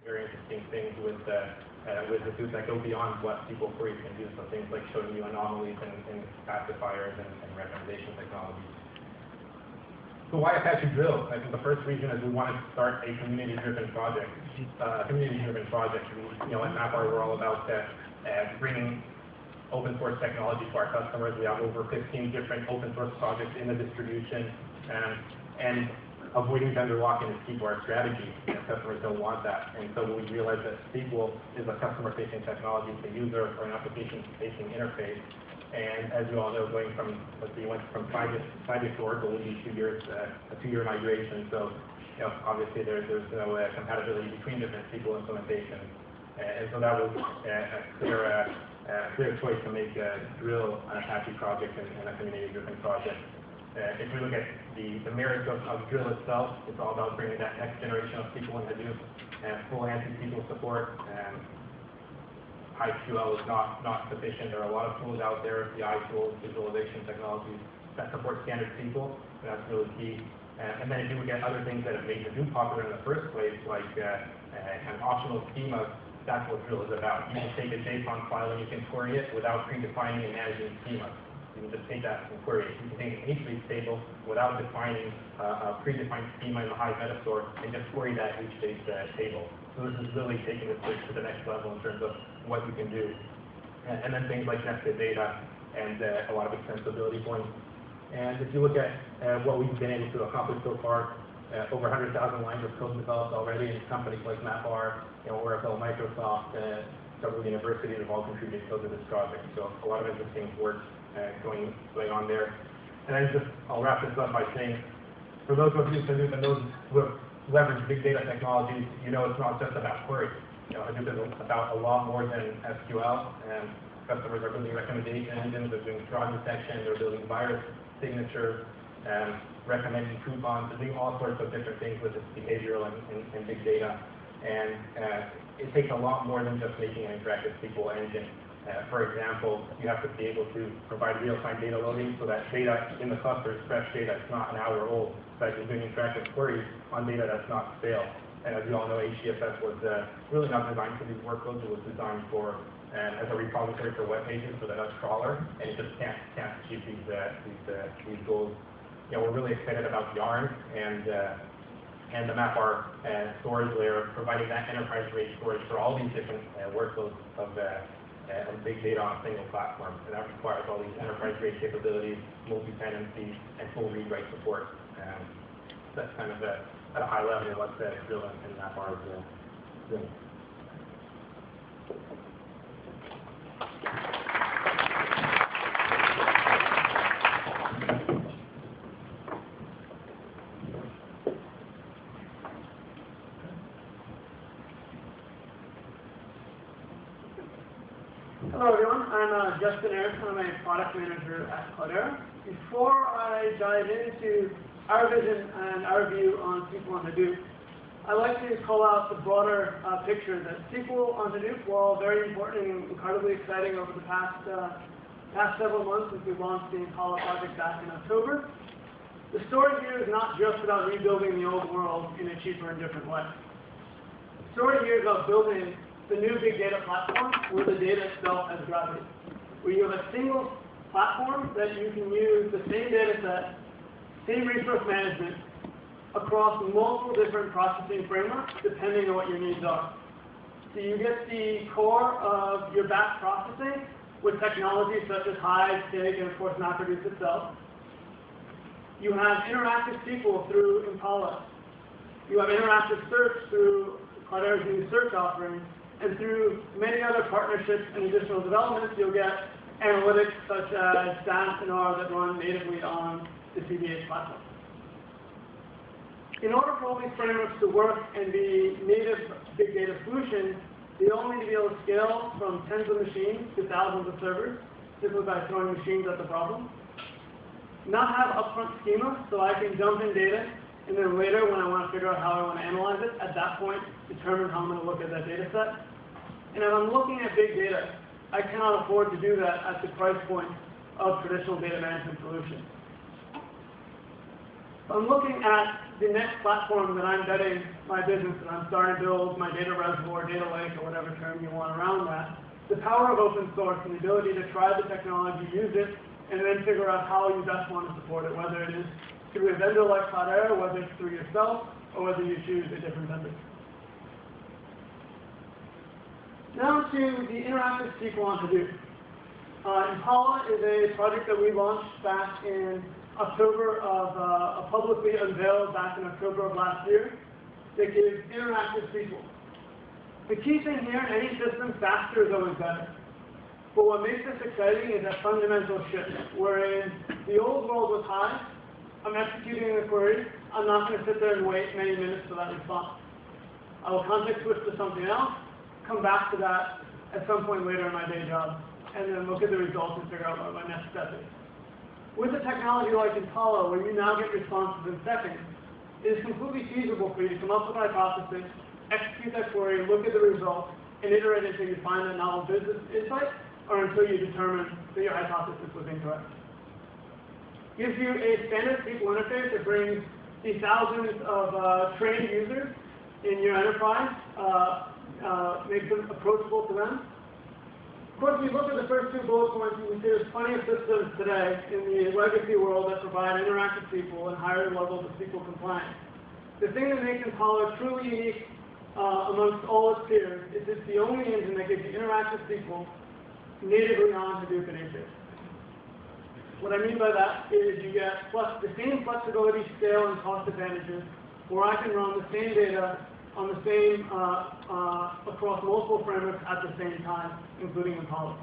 very interesting things with the tools that go beyond what SQL queries can do. So things like showing you anomalies and classifiers and recommendation technologies. So why Apache Drill? I think the first reason is we wanted to start a community-driven project. At MapR, we're all about bringing open source technology to our customers. We have over 15 different open source projects in the distribution, and avoiding vendor lock-in is key to our strategy. Customers don't want that, and so we realized that SQL is a customer-facing technology, it's a user or an application-facing interface. And as you all know, going from, we went from Sybase to Oracle will be 2 years, a 2-year migration. So, obviously there's no compatibility between different SQL implementations, and so that was a clear choice to make Drill an Apache project and a community-driven project. If we look at the merits of Drill itself, it's all about bringing that next generation of SQL in Hadoop and full anti-SQL support. HiSQL is not sufficient. There are a lot of tools out there, BI tools, visualization technologies that support standard SQL. That's really key. And then if you look at other things that have made Hadoop popular in the first place, like kind of optional schemas, that's what Drill is about. You can take a JSON file and you can query it without predefining and managing schemas. You can just take that and query it. You can take an HBase table without defining a predefined schema in the Hive meta store and just query that HBase table. So this is really taking the switch to the next level in terms of what you can do. And then things like nested data and a lot of extensibility points. And if you look at what we've been able to accomplish so far, over 100,000 lines of code developed already in companies like MapR, Oracle, Microsoft, several universities have all contributed code to this project. So a lot of interesting work going on there. And I'll wrap this up by saying, for those of you Hadoop and those who have leveraged big data technologies, it's not just about queries. Hadoop is about a lot more than SQL. And customers are building recommendation engines, they're doing fraud detection, they're building virus signatures, recommending coupons, they're doing all sorts of different things with this behavioral and big data. And it takes a lot more than just making an interactive SQL engine. For example, you have to be able to provide real-time data loading so that data in the cluster is fresh data, it's not an hour old, so that you're doing interactive queries on data that's not stale. And as you all know, HDFS was really not designed for these workloads. It was designed for as a repository for web pages for the Dutch crawler, and it just can't achieve these goals. We're really excited about Yarn and the MapR storage layer, providing that enterprise-grade storage for all these different workloads of big data on a single platform. And that requires all these enterprise-grade capabilities, multi-tenancy, and full read-write support. That's kind of at a high level what Drill and MapR is doing. Hello everyone, I'm Justin Erickson. I'm a product manager at Cloudera. Before I dive into our vision and our view on SQL and Hadoop, I'd like to call out the broader picture that SQL on Hadoop, while very important and incredibly exciting over the past several months since we launched the Impala project back in October, the story here is not just about rebuilding the old world in a cheaper and different way. The story here is about building the new big data platform where the data itself has gravity, where you have a single platform that you can use the same data set, same resource management, across multiple different processing frameworks depending on what your needs are. So you get the core of your batch processing with technologies such as Hive, Stig, and of course MapReduce itself. You have interactive SQL through Impala. You have interactive search through Cloudera's new search offerings. And through many other partnerships and additional developments, you'll get analytics such as SAS and R that run natively on the CBH platform. In order for all these frameworks to work and be native big data solutions, they all need to be able to scale from tens of machines to thousands of servers, simply by throwing machines at the problem. Not have upfront schema, so I can dump in data, and then later, when I want to figure out how I want to analyze it, at that point, determine how I'm going to look at that data set. And if I'm looking at big data, I cannot afford to do that at the price point of traditional data management solutions. I'm looking at the next platform that I'm betting my business, that I'm starting to build my data reservoir, data lake, or whatever term you want around that. The power of open source and the ability to try the technology, use it, and then figure out how you best want to support it, whether it is through a vendor like Cloudera, whether it's through yourself, or whether you choose a different vendor. Now to the interactive SQL on Hadoop. Impala is a project that we launched back in October of, publicly unveiled back in October of last year, that gives interactive SQL. The key thing here in any system, faster is always better. But what makes this exciting is that fundamental shift, wherein the old world was Hive, I'm executing a query, I'm not going to sit there and wait many minutes for that response. I will context switch to something else, come back to that at some point later in my day job, and then look at the results and figure out what my next step is. With a technology like Impala, where you now get responses in seconds, it is completely feasible for you to come up with a hypothesis, execute that query, look at the results, and iterate until you find a novel business insight, or until you determine that your hypothesis was incorrect. Gives you a standard SQL interface that brings the thousands of trained users in your enterprise, makes it approachable to them. Of course, if you look at the first two bullet points, you can see there's plenty of systems today in the legacy world that provide interactive SQL and higher levels of SQL compliance. The thing that makes Impala truly unique amongst all its peers is it's the only engine that gives you interactive SQL natively on Hadoop and HA. What I mean by that is you get the same flexibility, scale, and cost advantages, where I can run the same data on the same, across multiple frameworks at the same time, including Impala.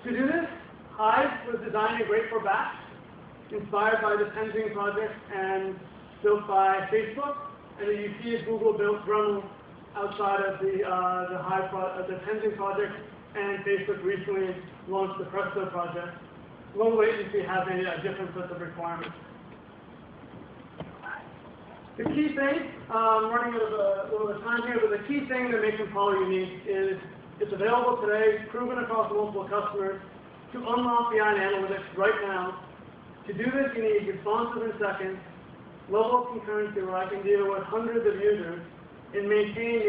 To do this, Hive was designed and great for batch, inspired by the Tenzing project and built by Facebook, and then you see as Google built Dremel outside of the Tenzing project, and Facebook recently launched the Presto project. Low latency has a different set of requirements. The key thing, I'm running out of a little bit of time here, but the key thing that makes Impala unique is it's available today, proven across multiple customers, to unlock BI and analytics right now. To do this, you need responses in seconds, level of concurrency where I can deal with hundreds of users, and maintain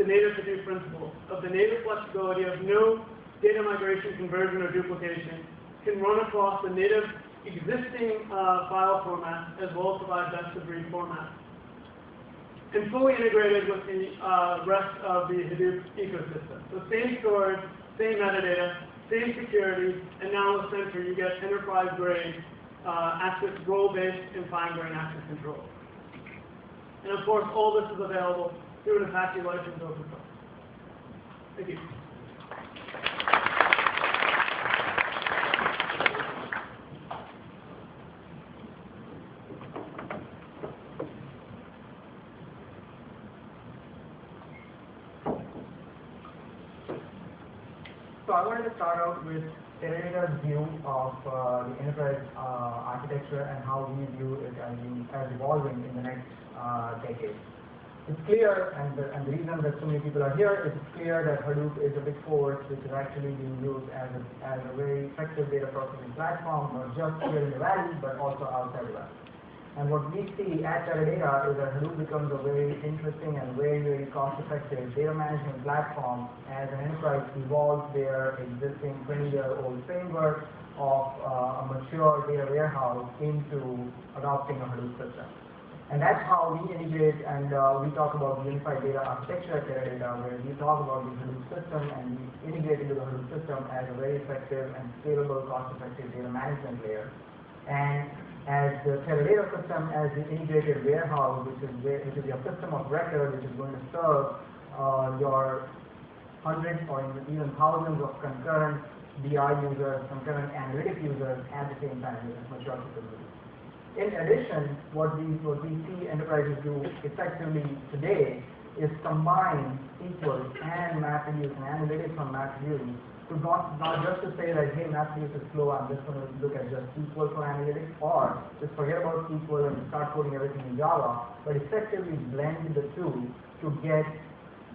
the native Hadoop principle of the native flexibility of no data migration, conversion, or duplication, can run across the native existing file format as well as provide best-of-breed format. And fully integrated with the rest of the Hadoop ecosystem. So same storage, same metadata, same security, and now in the center you get enterprise-grade access, role-based and fine-grained access control. And of course, all this is available through an Apache license open source. Thank you. So I wanted to start out with Teradata's view of the enterprise architecture and how we view it as evolving in the next decade. It's clear, and the reason that so many people are here is it's clear that Hadoop is a big force which is actually being used as a very effective data processing platform, not just here in the Valley, but also outside the Valley. And what we see at Teradata is that Hadoop becomes a very interesting and very cost-effective data management platform as an enterprise evolves their existing 20-year-old framework of a mature data warehouse into adopting a Hadoop system. And that's how we integrate, and we talk about the unified data architecture at Teradata, where we talk about the Hadoop system and we integrate into the Hadoop system as a very effective and scalable, cost-effective data management layer. And as the Teradata system as the integrated warehouse, which is your system of record, which is going to serve your hundreds or even thousands of concurrent BI users, concurrent analytic users at the same time with mature capabilities. In addition, what we see enterprises do effectively today is combine SQL and MapReduce and analytics on MapReduce to not just to say that, hey, MapReduce is slow, I'm just going to look at just SQL for analytics, or just forget about SQL and start coding everything in Java, but effectively blend the two to get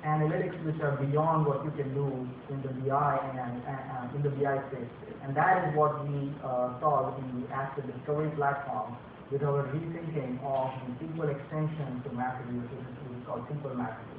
analytics which are beyond what you can do in the BI and in the BI space. And that is what we saw in the Asset Discovery platform, with our rethinking of the SQL extension to MapReduce, which is called SQL MapReduce.